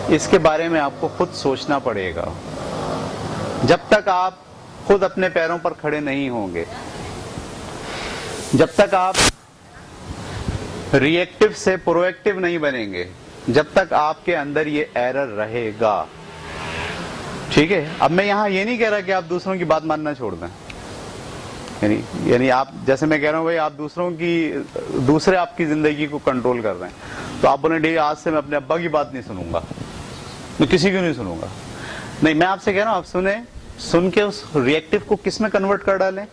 اس کے بارے میں آپ کو خود سوچنا پڑے گا. جب تک آپ خود اپنے پیروں پر کھڑے نہیں ہوں گے، جب تک آپ ری ایکٹیو سے پرو ایکٹیو نہیں بنیں گے، جب تک آپ کے اندر یہ ایرر رہے گا. ٹھیک ہے؟ اب میں یہاں یہ نہیں کہہ رہا کہ آپ دوسروں کی بات ماننا چھوڑ دیں. یعنی آپ جیسے میں کہہ رہا ہوں بھائی آپ دوسرے آپ کی زندگی کو کنٹرول کر رہے ہیں، تو آپ بولیں ڈی آج سے میں اپنے ابا کی بات نہیں سنوں گا، میں کسی کی نہیں سنوں گا. نہیں، میں آپ سے کہہ رہا ہوں آپ سن کے اس ری ایکٹیو کو کس میں کنورٹ کر ڈالیں؟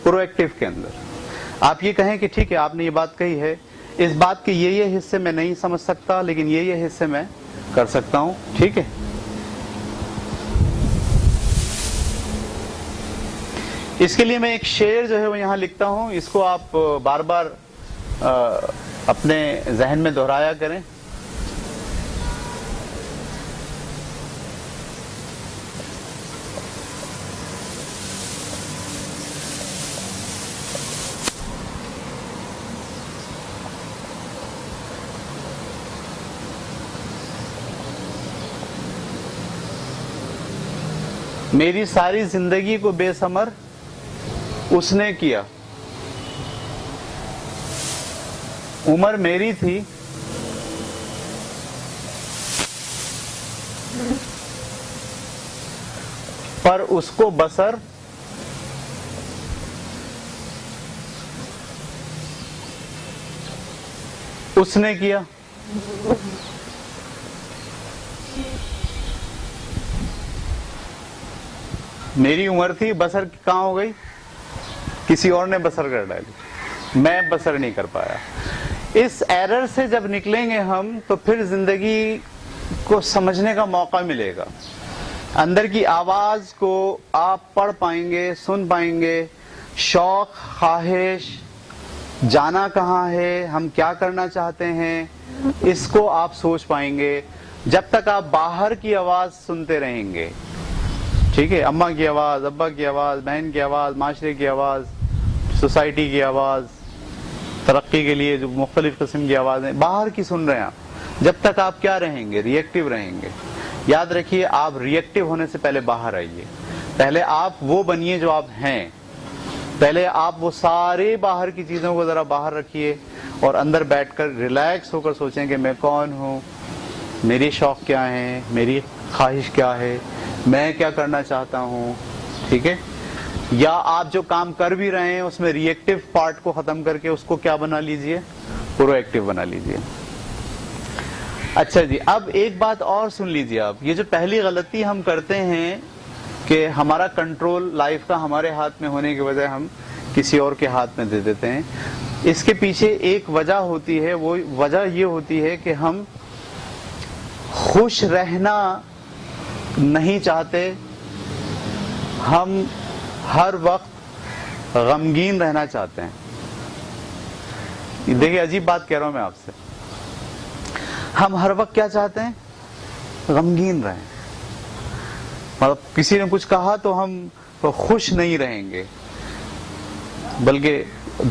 پرو ایکٹیو کے اندر. آپ یہ کہیں کہ ٹھیک ہے آپ نے یہ بات کہی ہے، اس بات کے یہ حصے میں نہیں سمجھ سکتا، لیکن یہ حصے میں کر سکتا ہوں. ٹھیک ہے؟ اس کے لیے میں ایک شعر جو ہے وہ یہاں لکھتا ہوں، اس کو آپ بار بار اپنے ذہن میں دہرایا کریں. میری ساری زندگی کو بے ثمر اس نے کیا، عمر میری تھی پر اس کو بسر اس نے کیا. میری عمر تھی، بسر کہاں ہو گئی؟ کسی اور نے بسر کر ڈالی، میں بسر نہیں کر پایا. اس ایرر سے جب نکلیں گے ہم تو پھر زندگی کو سمجھنے کا موقع ملے گا. اندر کی آواز کو آپ پڑھ پائیں گے، سن پائیں گے. شوق، خواہش، جانا کہاں ہے، ہم کیا کرنا چاہتے ہیں، اس کو آپ سوچ پائیں گے. جب تک آپ باہر کی آواز سنتے رہیں گے، ٹھیک ہے، اماں کی آواز، ابا کی آواز، بہن کی آواز، معاشرے کی آواز، سوسائٹی کی آواز، ترقی کے لیے جو مختلف قسم کی آوازیں باہر کی سن رہے ہیں، جب تک آپ کیا رہیں گے؟ ری ایکٹیو رہیں گے. یاد رکھیے آپ ری ایکٹیو ہونے سے پہلے باہر آئیے. پہلے آپ وہ بنیے جو آپ ہیں. پہلے آپ وہ سارے باہر کی چیزوں کو ذرا باہر رکھیے اور اندر بیٹھ کر ریلیکس ہو کر سوچیں کہ میں کون ہوں، میری شوق کیا ہیں، میری خواہش کیا ہے، میں کیا کرنا چاہتا ہوں. ٹھیک ہے؟ یا آپ جو کام کر بھی رہے ہیں اس میں ری ایکٹیو پارٹ کو ختم کر کے اس کو کیا بنا لیجئے؟ پرو ایکٹیو بنا لیجئے. اچھا جی، اب ایک بات اور سن لیجئے آپ. یہ جو پہلی غلطی ہم کرتے ہیں کہ ہمارا کنٹرول لائف کا ہمارے ہاتھ میں ہونے کی وجہ ہم کسی اور کے ہاتھ میں دے دیتے ہیں. اس کے پیچھے ایک وجہ ہوتی ہے، وہ وجہ یہ ہوتی ہے کہ ہم خوش رہنا نہیں چاہتے، ہم ہر وقت غمگین رہنا چاہتے ہیں. دیکھیے عجیب بات کہہ رہا ہوں میں آپ سے، ہم ہر وقت کیا چاہتے ہیں؟ غمگین رہیں. مطلب کسی نے کچھ کہا تو ہم خوش نہیں رہیں گے، بلکہ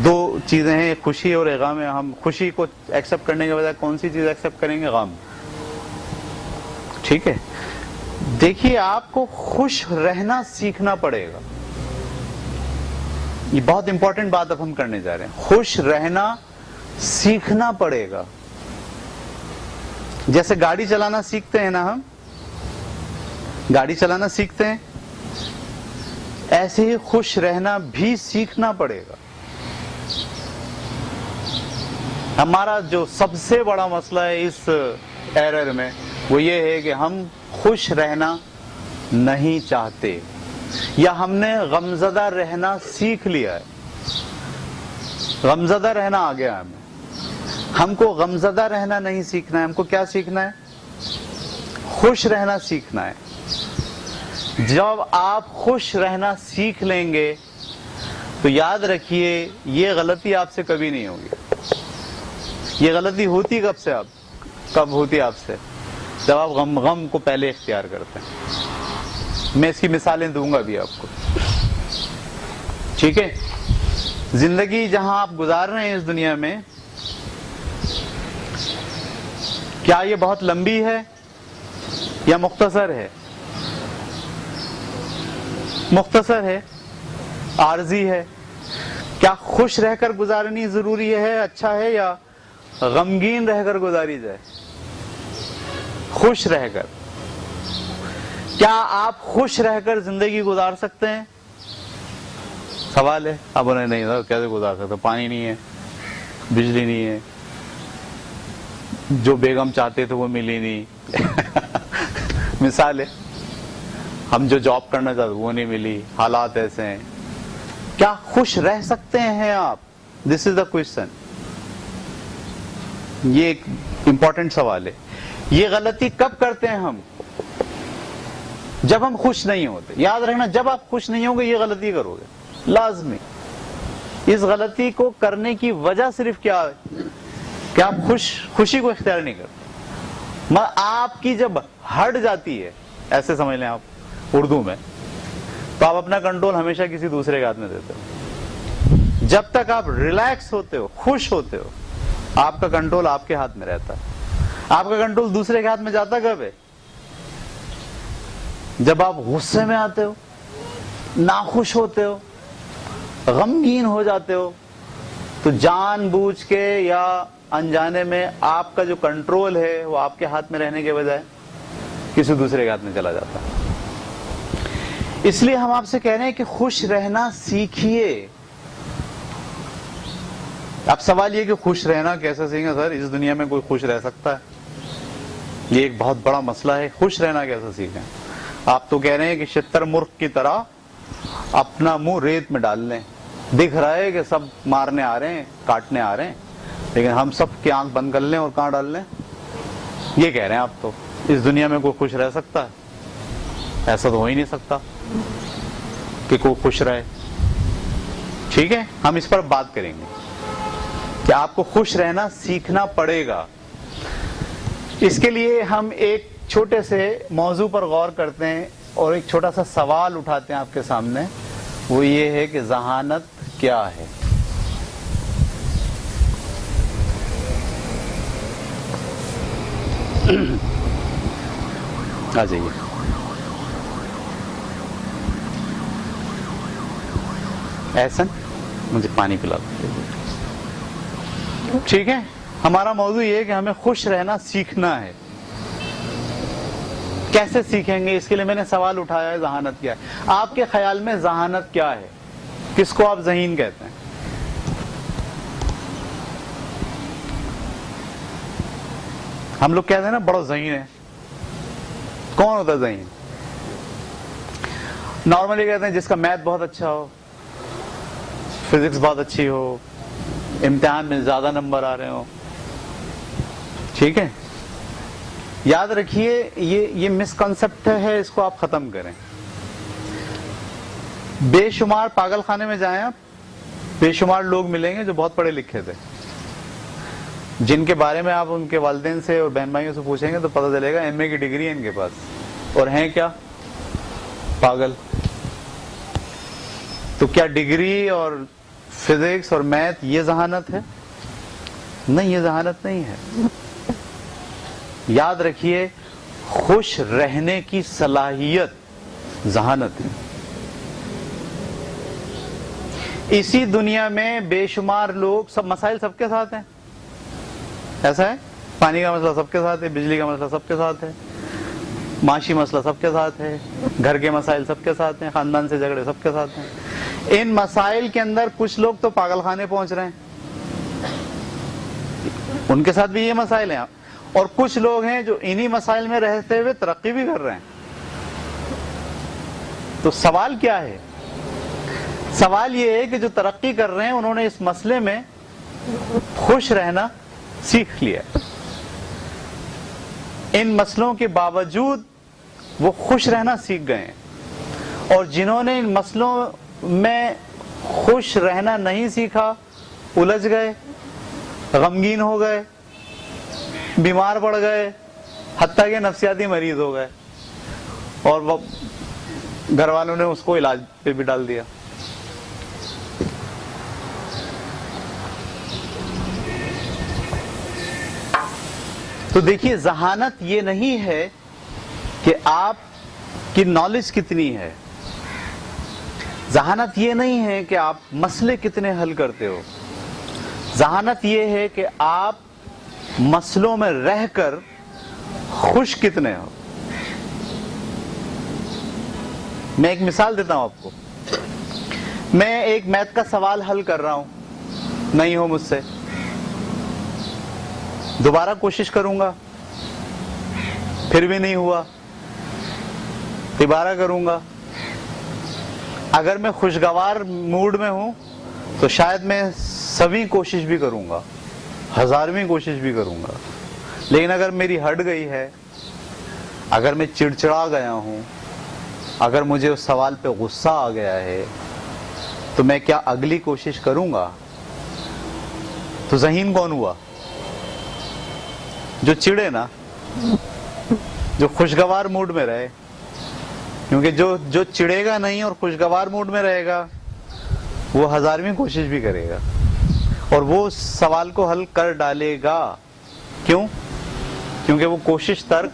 دو چیزیں ہیں، خوشی اور غم ہے. ہم خوشی کو ایکسپٹ کرنے کے بجائے کون سی چیز ایکسپٹ کریں گے؟ غم. ٹھیک ہے؟ دیکھیے آپ کو خوش رہنا سیکھنا پڑے گا. یہ بہت امپورٹنٹ بات اب ہم کرنے جا رہے ہیں. خوش رہنا سیکھنا پڑے گا. جیسے گاڑی چلانا سیکھتے ہیں نا، ہم گاڑی چلانا سیکھتے ہیں، ایسے ہی خوش رہنا بھی سیکھنا پڑے گا. ہمارا جو سب سے بڑا مسئلہ ہے اس ایرر میں وہ یہ ہے کہ ہم خوش رہنا نہیں چاہتے، یا ہم نے غمزدہ رہنا سیکھ لیا ہے. غمزدہ رہنا آ گیا ہمیں. ہم کو غمزدہ رہنا نہیں سیکھنا ہے، ہم کو کیا سیکھنا ہے؟ خوش رہنا سیکھنا ہے. جب آپ خوش رہنا سیکھ لیں گے تو یاد رکھیے یہ غلطی آپ سے کبھی نہیں ہوگی. یہ غلطی ہوتی کب ہوتی آپ سے؟ جب آپ غم کو پہلے اختیار کرتے ہیں. میں اس کی مثالیں دوں گا بھی آپ کو. ٹھیک ہے؟ زندگی جہاں آپ گزار رہے ہیں اس دنیا میں، کیا یہ بہت لمبی ہے؟ یا مختصر ہے؟ مختصر ہے، عارضی ہے. کیا خوش رہ کر گزارنی ضروری ہے، اچھا ہے، یا غمگین رہ کر گزاری جائے؟ خوش رہ کر. کیا آپ خوش رہ کر زندگی گزار سکتے ہیں؟ سوال ہے. اب انہیں نہیں تھا کیسے گزار سکتے، پانی نہیں ہے، بجلی نہیں ہے، جو بیگم چاہتے تھے وہ ملی نہیں. مثال ہے، ہم جو جاب کرنا چاہتے وہ نہیں ملی، حالات ایسے ہیں. کیا خوش رہ سکتے ہیں آپ؟ دس از دا کوشچن. یہ ایک امپورٹنٹ سوال ہے. یہ غلطی کب کرتے ہیں ہم؟ جب ہم خوش نہیں ہوتے. یاد رکھنا، جب آپ خوش نہیں ہوں گے یہ غلطی کرو گے لازمی. اس غلطی کو کرنے کی وجہ صرف کیا ہے کہ آپ خوشی کو اختیار نہیں کرتے. آپ کی جب ہٹ جاتی ہے، ایسے سمجھ لیں آپ اردو میں، تو آپ اپنا کنٹرول ہمیشہ کسی دوسرے کے ہاتھ میں دیتے ہو. جب تک آپ ریلیکس ہوتے ہو، خوش ہوتے ہو، آپ کا کنٹرول آپ کے ہاتھ میں رہتا ہے. آپ کا کنٹرول دوسرے کے ہاتھ میں جاتا کب ہے؟ جب آپ غصے میں آتے ہو، ناخوش ہوتے ہو، غمگین ہو جاتے ہو، تو جان بوجھ کے یا انجانے میں آپ کا جو کنٹرول ہے وہ آپ کے ہاتھ میں رہنے کے بجائے کسی دوسرے کے ہاتھ میں چلا جاتا ہے. اس لیے ہم آپ سے کہہ رہے ہیں کہ خوش رہنا سیکھیے. اب سوال یہ کہ خوش رہنا کیسے سیکھیں سر؟ اس دنیا میں کوئی خوش رہ سکتا ہے؟ یہ ایک بہت بڑا مسئلہ ہے. خوش رہنا کیسے سیکھیں؟ آپ تو کہہ رہے ہیں کہ شتر مرغ کی طرح اپنا منہ ریت میں ڈال لیں. دکھ رہا ہے کہ سب مارنے آ رہے ہیں، کاٹنے آ رہے ہیں، لیکن ہم سب کی آنکھ بند کر لیں اور کہاں ڈال لیں. یہ کہہ رہے ہیں آپ تو اس دنیا میں کوئی خوش رہ سکتا ہے؟ ایسا تو ہو ہی نہیں سکتا کہ کوئی خوش رہے. ٹھیک ہے، ہم اس پر بات کریں گے کہ آپ کو خوش رہنا سیکھنا پڑے گا. اس کے لیے ہم ایک چھوٹے سے موضوع پر غور کرتے ہیں اور ایک چھوٹا سا سوال اٹھاتے ہیں آپ کے سامنے. وہ یہ ہے کہ ذہانت کیا ہے؟ آ جائیے. احسن مجھے پانی پلا دو. ٹھیک ہے، ہمارا موضوع یہ ہے کہ ہمیں خوش رہنا سیکھنا ہے. کیسے سیکھیں گے؟ اس کے لیے میں نے سوال اٹھایا ہے ذہانت کیا ہے. آپ کے خیال میں ذہانت کیا ہے؟ کس کو آپ ذہین کہتے ہیں؟ ہم لوگ کہتے ہیں نا بڑا ذہین ہے. کون ہوتا ہے ذہین؟ نارملی کہتے ہیں جس کا میتھ بہت اچھا ہو، فزکس بہت اچھی ہو، امتحان میں زیادہ نمبر آ رہے ہوں. ٹھیک ہے، یاد رکھیے یہ مسکنسپٹ ہے، اس کو آپ ختم کریں. بے شمار پاگل خانے میں جائیں آپ، بے شمار لوگ ملیں گے جو بہت پڑھے لکھے تھے، جن کے بارے میں آپ ان کے والدین سے اور بہن بھائیوں سے پوچھیں گے تو پتہ چلے گا ایم اے کی ڈگری ہے ان کے پاس، اور ہیں کیا؟ پاگل. تو کیا ڈگری اور فزکس اور میتھ یہ ذہانت ہے؟ نہیں، یہ ذہانت نہیں ہے. یاد رکھیے، خوش رہنے کی صلاحیت ذہانت ہے. اسی دنیا میں بے شمار لوگ، سب مسائل سب کے ساتھ ہیں. ایسا ہے، پانی کا مسئلہ سب کے ساتھ ہے، بجلی کا مسئلہ سب کے ساتھ ہے، معاشی مسئلہ سب کے ساتھ ہے، گھر کے مسائل سب کے ساتھ ہیں، خاندان سے جھگڑے سب کے ساتھ ہیں. ان مسائل کے اندر کچھ لوگ تو پاگل خانے پہنچ رہے ہیں، ان کے ساتھ بھی یہ مسائل ہیں، اور کچھ لوگ ہیں جو انہی مسائل میں رہتے ہوئے ترقی بھی کر رہے ہیں. تو سوال کیا ہے؟ سوال یہ ہے کہ جو ترقی کر رہے ہیں انہوں نے اس مسئلے میں خوش رہنا سیکھ لیا. ان مسئلوں کے باوجود وہ خوش رہنا سیکھ گئے ہیں، اور جنہوں نے ان مسئلوں میں خوش رہنا نہیں سیکھا، الجھ گئے، غمگین ہو گئے، بیمار پڑ گئے، حتیٰ کہ نفسیاتی مریض ہو گئے، اور وہ گھر والوں نے اس کو علاج پہ بھی ڈال دیا. تو دیکھیے، ذہانت یہ نہیں ہے کہ آپ کی نالج کتنی ہے. ذہانت یہ نہیں ہے کہ آپ مسئلے کتنے حل کرتے ہو. ذہانت یہ ہے کہ آپ مسئلوں میں رہ کر خوش کتنے ہو. میں ایک مثال دیتا ہوں آپ کو. میں ایک میتھ کا سوال حل کر رہا ہوں, نہیں ہو مجھ سے, دوبارہ کوشش کروں گا, پھر بھی نہیں ہوا, دوبارہ کروں گا. اگر میں خوشگوار موڈ میں ہوں تو شاید میں 100ویں کوشش بھی کروں گا, 1000ویں کوشش بھی کروں گا. لیکن اگر میری ہٹ گئی ہے, اگر میں چڑچڑا گیا ہوں, اگر مجھے اس سوال پہ غصہ آ گیا ہے, تو میں کیا اگلی کوشش کروں گا؟ تو ذہین کون ہوا؟ جو چڑے نا, جو خوشگوار موڈ میں رہے. کیونکہ جو چڑے گا نہیں اور خوشگوار موڈ میں رہے گا وہ 1000ویں کوشش بھی کرے گا اور وہ سوال کو حل کر ڈالے گا. کیوں؟ کیونکہ وہ کوشش ترک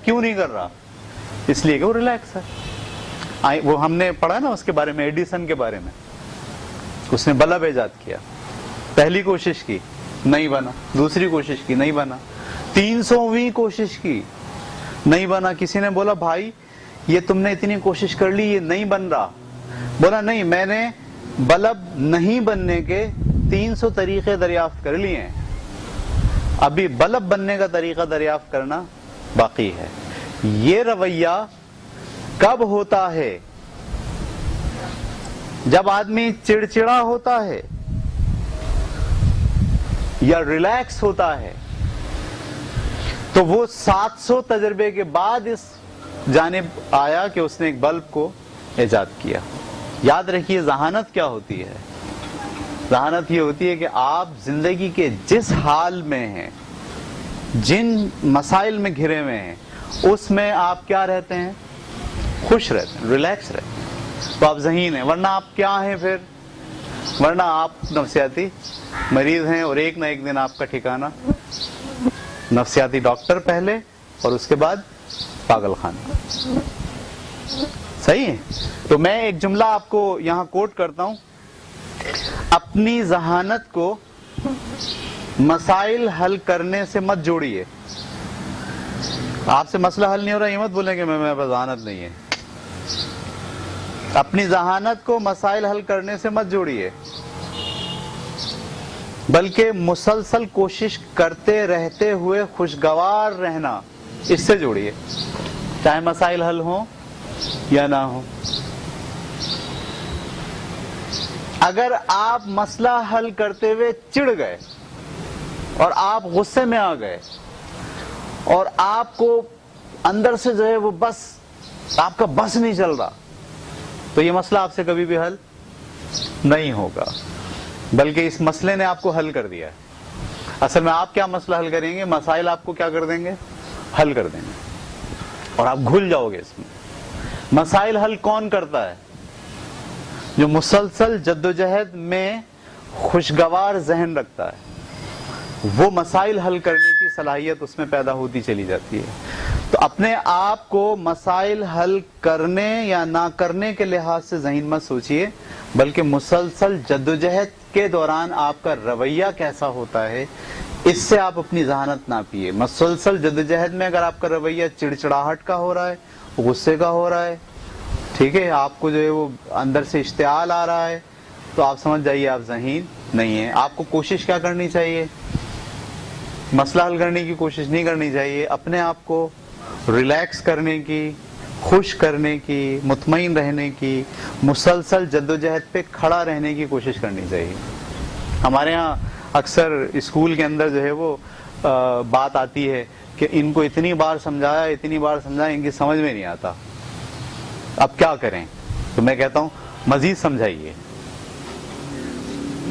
کیوں نہیں کر رہا؟ اس لیے کہ وہ ریلیکس ہے. وہ ہم نے پڑھا نا اس کے بارے میں, ایڈیسن کے بارے میں. اس نے بلب ایجاد کیا, پہلی کوشش کی نہیں بنا, دوسری کوشش کی نہیں بنا, 300ویں کوشش کی نہیں بنا. کسی نے بولا بھائی یہ تم نے اتنی کوشش کر لی, یہ نہیں بن رہا. بولا نہیں, میں نے بلب نہیں بننے کے 300 طریقے دریافت کر لیے ہیں, ابھی بلب بننے کا طریقہ دریافت کرنا باقی ہے. یہ رویہ کب ہوتا ہے؟ جب آدمی چڑچڑا ہوتا ہے یا ریلیکس ہوتا ہے. تو وہ 700 تجربے کے بعد اس جانب آیا کہ اس نے ایک بلب کو ایجاد کیا. یاد رکھیے ذہانت کیا ہوتی ہے. ذہانت یہ ہوتی ہے کہ آپ زندگی کے جس حال میں ہیں, جن مسائل میں گھرے ہوئے ہیں, اس میں آپ کیا رہتے ہیں؟ خوش رہتے ہیں, ریلیکس رہتے ہیں. تو آپ ذہین ہیں. ورنہ آپ کیا ہیں پھر؟ ورنہ آپ نفسیاتی مریض ہیں اور ایک نہ ایک دن آپ کا ٹھکانہ نفسیاتی ڈاکٹر پہلے اور اس کے بعد پاگل خانہ. صحیح ہے. تو میں ایک جملہ آپ کو یہاں کوٹ کرتا ہوں. اپنی ذہانت کو مسائل حل کرنے سے مت جوڑیے. آپ سے مسئلہ حل نہیں ہو رہا, یہ مت بولیں کہ میں ذہانت نہیں ہے. اپنی ذہانت کو مسائل حل کرنے سے مت جوڑیے, بلکہ مسلسل کوشش کرتے رہتے ہوئے خوشگوار رہنا, اس سے جوڑیے, چاہے مسائل حل ہوں یا نہ ہوں. اگر آپ مسئلہ حل کرتے ہوئے چڑ گئے اور آپ غصے میں آ گئے اور آپ کو اندر سے جو ہے وہ بس آپ کا بس نہیں چل رہا, تو یہ مسئلہ آپ سے کبھی بھی حل نہیں ہوگا, بلکہ اس مسئلے نے آپ کو حل کر دیا ہے. اصل میں آپ کیا مسئلہ حل کریں گے؟ مسائل آپ کو کیا کر دیں گے؟ حل کر دیں گے, اور آپ گھل جاؤ گے اس میں. مسائل حل کون کرتا ہے؟ جو مسلسل جدوجہد میں خوشگوار ذہن رکھتا ہے, وہ مسائل حل کرنے کی صلاحیت اس میں پیدا ہوتی چلی جاتی ہے. تو اپنے آپ کو مسائل حل کرنے یا نہ کرنے کے لحاظ سے ذہین مت سوچئے, بلکہ مسلسل جدوجہد کے دوران آپ کا رویہ کیسا ہوتا ہے, اس سے آپ اپنی ذہانت ناپیے. مسلسل جدوجہد میں اگر آپ کا رویہ چڑچڑاہٹ کا ہو رہا ہے, غصے کا ہو رہا ہے, ٹھیک ہے, آپ کو جو ہے وہ اندر سے اشتعال آ رہا ہے, تو آپ سمجھ جائیے آپ ذہین نہیں ہیں. آپ کو کوشش کیا کرنی چاہیے؟ مسئلہ حل کرنے کی کوشش نہیں کرنی چاہیے, اپنے آپ کو ریلیکس کرنے کی, خوش کرنے کی, مطمئن رہنے کی, مسلسل جدوجہد پہ کھڑا رہنے کی کوشش کرنی چاہیے. ہمارے ہاں اکثر اسکول کے اندر جو ہے وہ بات آتی ہے کہ ان کو اتنی بار سمجھایا, ان کی سمجھ میں نہیں آتا, اب کیا کریں؟ تو میں کہتا ہوں مزید سمجھائیے,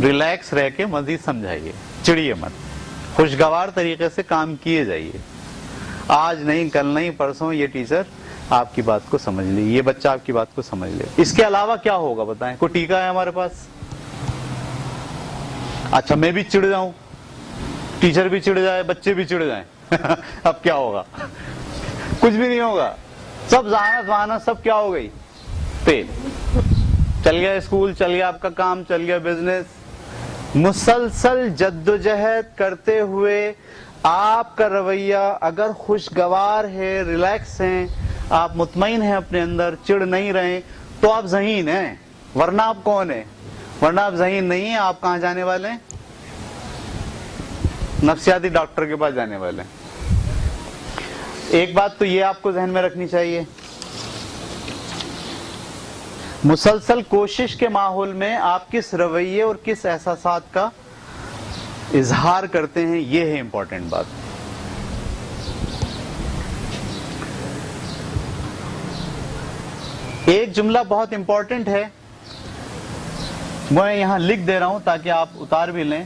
ریلیکس رہ کے مزید سمجھائیے, چڑیے مت, خوشگوار طریقے سے کام کیے جائیے. آج نہیں, کل نہیں, پرسوں یہ ٹیچر آپ کی بات کو سمجھ لے, یہ بچہ آپ کی بات کو سمجھ لے. اس کے علاوہ کیا ہوگا بتائیں؟ کوئی ٹیکا ہے ہمارے پاس؟ اچھا میں بھی چڑ جاؤں, ٹیچر بھی چڑ جائے, بچے بھی چڑ جائیں, اب کیا ہوگا؟ کچھ بھی نہیں ہوگا. سب ذہانت وہانت سب کیا ہو گئی؟ فیل. چل گیا اسکول، چل گیا آپ کا کام، چل گیا بزنس. مسلسل جدوجہد کرتے ہوئے آپ کا رویہ اگر خوشگوار ہے، ریلیکس ہیں، آپ مطمئن ہیں اپنے اندر، چڑ نہیں رہے، تو آپ ذہین ہیں. ورنہ آپ کون ہیں؟ ورنہ آپ ذہین نہیں ہیں. آپ کہاں جانے والے ہیں؟ نفسیاتی ڈاکٹر کے پاس جانے والے ہیں. ایک بات تو یہ آپ کو ذہن میں رکھنی چاہیے، مسلسل کوشش کے ماحول میں آپ کس رویے اور کس احساسات کا اظہار کرتے ہیں، یہ ہے امپورٹنٹ بات. ایک جملہ بہت امپورٹنٹ ہے، میں یہاں لکھ دے رہا ہوں تاکہ آپ اتار بھی لیں.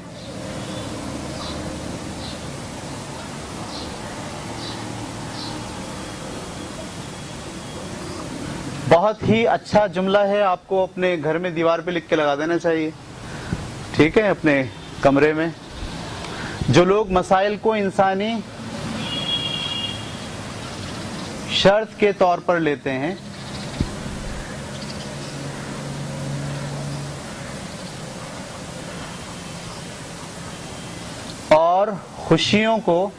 بہت ہی اچھا جملہ ہے، آپ کو اپنے گھر میں دیوار پہ لکھ کے لگا دینا چاہیے، ٹھیک ہے، اپنے کمرے میں. جو لوگ مسائل کو انسانی شرط کے طور پر لیتے ہیں اور خوشیوں کو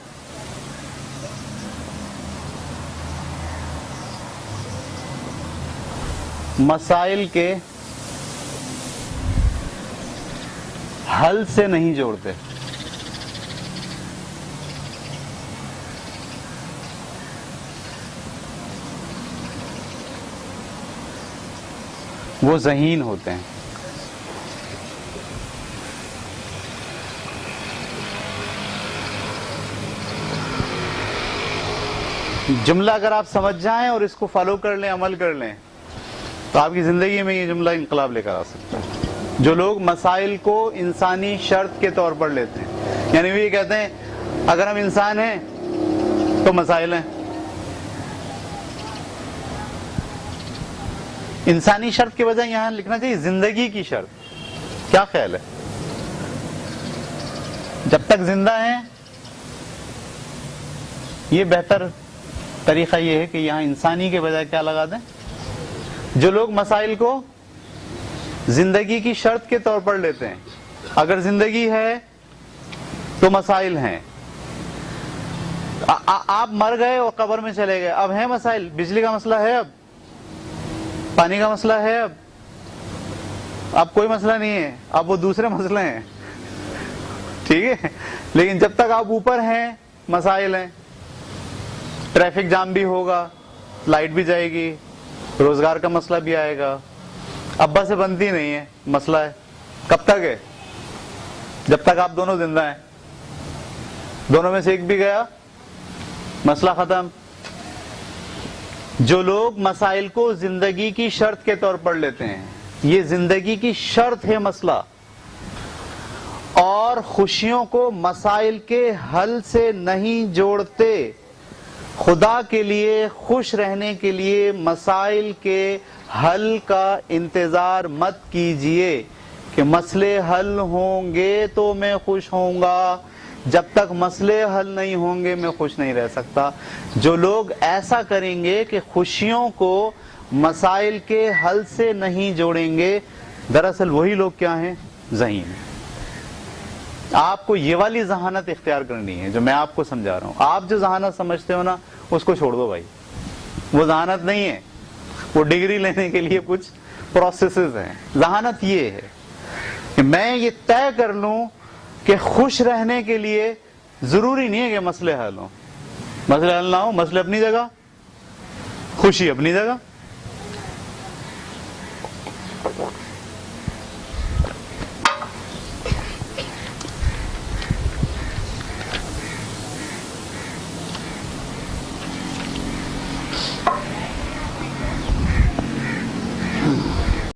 مسائل کے حل سے نہیں جوڑتے، وہ ذہین ہوتے ہیں. جملہ اگر آپ سمجھ جائیں اور اس کو فالو کر لیں، عمل کر لیں، تو آپ کی زندگی میں یہ جملہ انقلاب لے کر آ سکتا ہے. جو لوگ مسائل کو انسانی شرط کے طور پر لیتے ہیں، یعنی وہ یہ کہتے ہیں اگر ہم انسان ہیں تو مسائل ہیں. انسانی شرط کے بجائے یہاں لکھنا چاہیے زندگی کی شرط. کیا خیال ہے؟ جب تک زندہ ہیں، یہ بہتر طریقہ یہ ہے کہ یہاں انسانی کے بجائے کیا لگا دیں؟ جو لوگ مسائل کو زندگی کی شرط کے طور پر لیتے ہیں، اگر زندگی ہے تو مسائل ہیں. آپ مر گئے اور قبر میں چلے گئے، اب ہیں مسائل. بجلی کا مسئلہ ہے، اب پانی کا مسئلہ ہے، اب کوئی مسئلہ نہیں ہے، اب وہ دوسرے مسئلے ہیں، ٹھیک ہے. لیکن جب تک آپ اوپر ہیں مسائل ہیں. ٹریفک جام بھی ہوگا، لائٹ بھی جائے گی، روزگار کا مسئلہ بھی آئے گا. ابا سے بنتی نہیں ہے، مسئلہ ہے. کب تک ہے؟ جب تک آپ دونوں زندہ ہیں. دونوں میں سے ایک بھی گیا، مسئلہ ختم. جو لوگ مسائل کو زندگی کی شرط کے طور پر لیتے ہیں، یہ زندگی کی شرط ہے مسئلہ، اور خوشیوں کو مسائل کے حل سے نہیں جوڑتے. خدا کے لیے خوش رہنے کے لیے مسائل کے حل کا انتظار مت کیجئے کہ مسئلے حل ہوں گے تو میں خوش ہوں گا. جب تک مسئلے حل نہیں ہوں گے میں خوش نہیں رہ سکتا. جو لوگ ایسا کریں گے کہ خوشیوں کو مسائل کے حل سے نہیں جوڑیں گے، دراصل وہی لوگ کیا ہیں؟ ذہین. آپ کو یہ والی ذہانت اختیار کرنی ہے جو میں آپ کو سمجھا رہا ہوں. آپ جو ذہانت سمجھتے ہو نا، اس کو چھوڑ دو بھائی. وہ ذہانت نہیں ہے، وہ ڈگری لینے کے لیے کچھ پروسیسز ہیں. ذہانت یہ ہے کہ میں یہ طے کر لوں کہ خوش رہنے کے لیے ضروری نہیں ہے کہ مسئلے حل ہوں. مسئلے حل نہ ہو، مسئلے اپنی جگہ، خوشی اپنی جگہ.